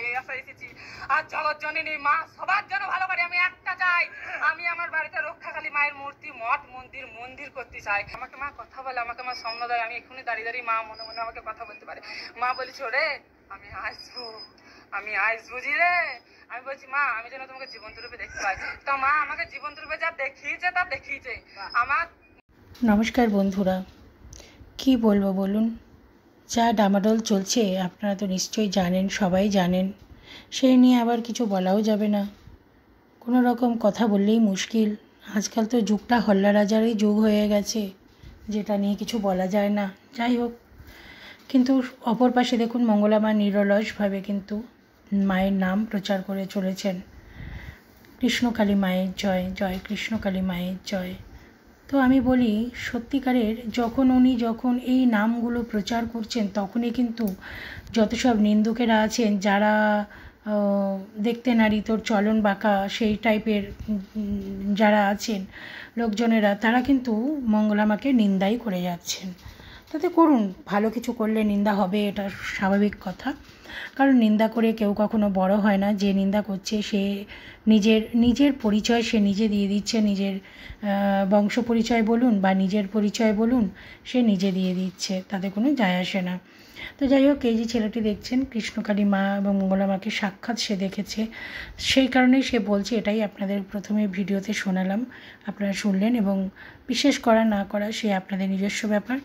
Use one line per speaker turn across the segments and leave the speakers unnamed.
এই আশায় এসেছি। আর জগৎ জননী মা সবার জন্য ভালো করে, আমি একটা চাই, আমি আমার বাড়িতে রক্ষাকালী মায়ের মূর্তি, মঠ, মন্দির করতে চাই। আমাকে মা কথা বলে, আমাকে মা স্বপ্ন দেয়, আমি এক্ষুনি দাঁড়িয়ে দাঁড়িয়ে মা মনে মনে আমাকে কথা বলতে পারে। মা বলেছি ওরে আমি আসবো, আমি আসবো জি রে। আমি বলছি মা আমি যেন তোমাকে জীবন্ত রূপে দেখতে পাই। তো মা আমাকে জীবন্ত রূপে যা দেখিয়েছে তা দেখিয়েছে আমার।
নমস্কার বন্ধুরা, কি বলবো বলুন, যা ডামাডোল চলছে আপনারা তো নিশ্চয়ই জানেন, সবাই জানেন। সেই নিয়ে আবার কিছু বলাও যাবে না, কোনো রকম কথা বললেই মুশকিল। আজকাল তো যুগটা হল্লা রাজারই যুগ হয়ে গেছে, যেটা নিয়ে কিছু বলা যায় না। যাই হোক, কিন্তু অপর পাশে দেখুন মঙ্গলা মা নিরলসভাবে কিন্তু মায়ের নাম প্রচার করে চলেছেন। কৃষ্ণকালী মায়ের জয়, জয় কৃষ্ণকালী মায়ের জয়। তো আমি বলি সত্যিকারের উনি যখন এই নামগুলো প্রচার করছেন তখনই কিন্তু যত সব নিন্দুকেরা আছেন, যারা দেখতে নারী তোর চলন বাঁকা সেই টাইপের যারা আছেন লোকজনেরা, তারা কিন্তু মঙ্গলা মাকে নিন্দাই করে যাচ্ছেন। তাতে করুন, ভালো কিছু করলে নিন্দা হবে, এটা স্বাভাবিক কথা। কারণ নিন্দা করে কেউ কখনো বড় হয় না। যে নিন্দা করছে সে নিজের পরিচয় সে নিজে দিয়ে দিচ্ছে, নিজের বংশ পরিচয় বলুন বা নিজের পরিচয় বলুন, সে নিজে দিয়ে দিচ্ছে, তাতে কোনো যায় আসে না। তো যাই হোক, এই যে ছেলেটি দেখছেন কৃষ্ণকালী মা এবং মঙ্গলা মাকে সাক্ষাৎ সে দেখেছে, সেই কারণেই সে বলছে। এটাই আপনাদের প্রথমে ভিডিওতে শোনালাম, আপনারা শুনলেন, এবং বিশ্বাস করা না করা সে আপনাদের নিজস্ব ব্যাপার।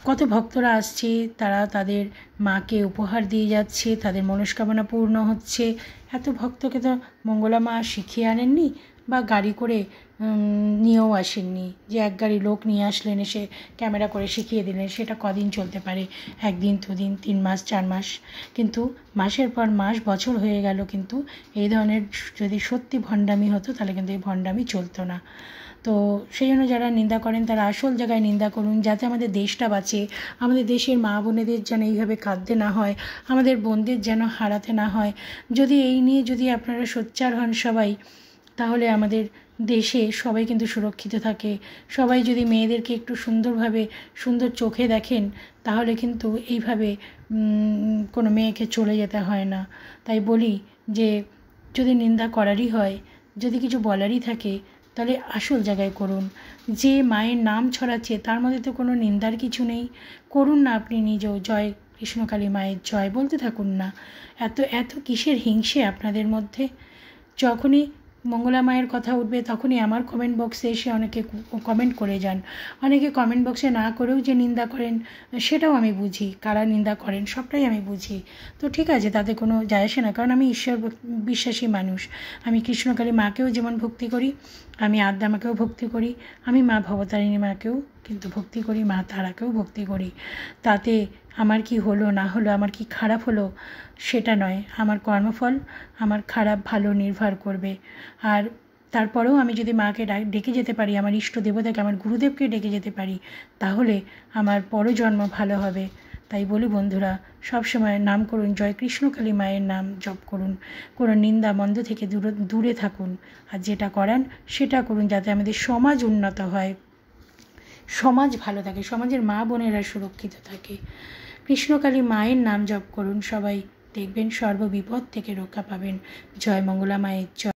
কত ভক্তরা আসছে, তারা তাদের মাকে উপহার দিয়ে যাচ্ছে, তাদের মনস্কামনা পূর্ণ হচ্ছে। এত ভক্তকে তো মঙ্গলা মা শিখিয়ে আনেননি বা গাড়ি করে নিয়েও আসেননি, যে এক গাড়ি লোক নিয়ে আসলেন, এসে ক্যামেরা করে শিখিয়ে দিলেন। সেটা কদিন চলতে পারে, একদিন, দুদিন, 3 মাস, 4 মাস, কিন্তু মাসের পর মাস, বছর হয়ে গেল, কিন্তু এই ধরনের যদি সত্যি ভণ্ডামি হতো তাহলে কিন্তু এই ভণ্ডামি চলতো না। তো সেই জন্য যারা নিন্দা করেন তারা আসল জায়গায় নিন্দা করুন, যাতে আমাদের দেশটা বাঁচে, আমাদের দেশের মা বোনেদের যেন এইভাবে কাঁদতে না হয়, আমাদের বোনদের যেন হারাতে না হয়। যদি এই নিয়ে যদি আপনারা সোচ্চার হন সবাই, তাহলে আমাদের দেশে সবাই কিন্তু সুরক্ষিত থাকে। সবাই যদি মেয়েদেরকে একটু সুন্দরভাবে, সুন্দর চোখে দেখেন, তাহলে কিন্তু এইভাবে কোনো মেয়েকে চলে যেতে হয় না। তাই বলি যে যদি নিন্দা করারই হয়, যদি কিছু বলারই থাকে, তাহলে আসল জায়গায় করুন। যে মায়ের নাম ছড়াচ্ছে তার মধ্যে তো কোনো নিন্দার কিছু নেই। করুন না আপনি নিজেও, জয় কৃষ্ণকালী মায়ের জয় বলতে থাকুন না। এত কিসের হিংসে আপনাদের মধ্যে? যখনই মঙ্গলা মায়ের কথা উঠবে তখনই আমার কমেন্ট বক্সে এসে অনেকে কমেন্ট করে যান। অনেকে কমেন্ট বক্সে না করেও যে নিন্দা করেন, সেটাও আমি বুঝি, কারা নিন্দা করেন সবটাই আমি বুঝি। তো ঠিক আছে, তাতে কোনো যায় আসে না, কারণ আমি ঈশ্বর বিশ্বাসী মানুষ। আমি কৃষ্ণকালী মাকেও যেমন ভক্তি করি, আমি আদ্যা মাকেও ভক্তি করি, আমি মা ভবতারিণী মাকেও কিন্তু ভক্তি করি, মা তারাকেও ভক্তি করি। তাতে আমার কি হলো না হলো, আমার কি খারাপ হলো সেটা নয়, আমার কর্মফল আমার খারাপ ভালো নির্ভর করবে। আর তারপরেও আমি যদি মাকে ডেকে যেতে পারি, আমার ইষ্ট দেবতাকে, আমার গুরুদেবকে ডেকে যেতে পারি, তাহলে আমার পরজন্ম ভালো হবে। তাই বলি বন্ধুরা, সবসময় নাম করুন, জয় কৃষ্ণকালী মায়ের নাম জপ করুন, কোনো নিন্দা মন্দ থেকে দূরে থাকুন, আর যেটা করান সেটা করুন, যাতে আমাদের সমাজ উন্নত হয়, সমাজ ভালো থাকে, সমাজের মা বোনেরা সুরক্ষিত থাকে। কৃষ্ণকালী মায়ের নাম জপ করুন সবাই, দেখবেন সর্ববিপদ থেকে রক্ষা পাবেন। জয় মঙ্গলা মায়ের জয়।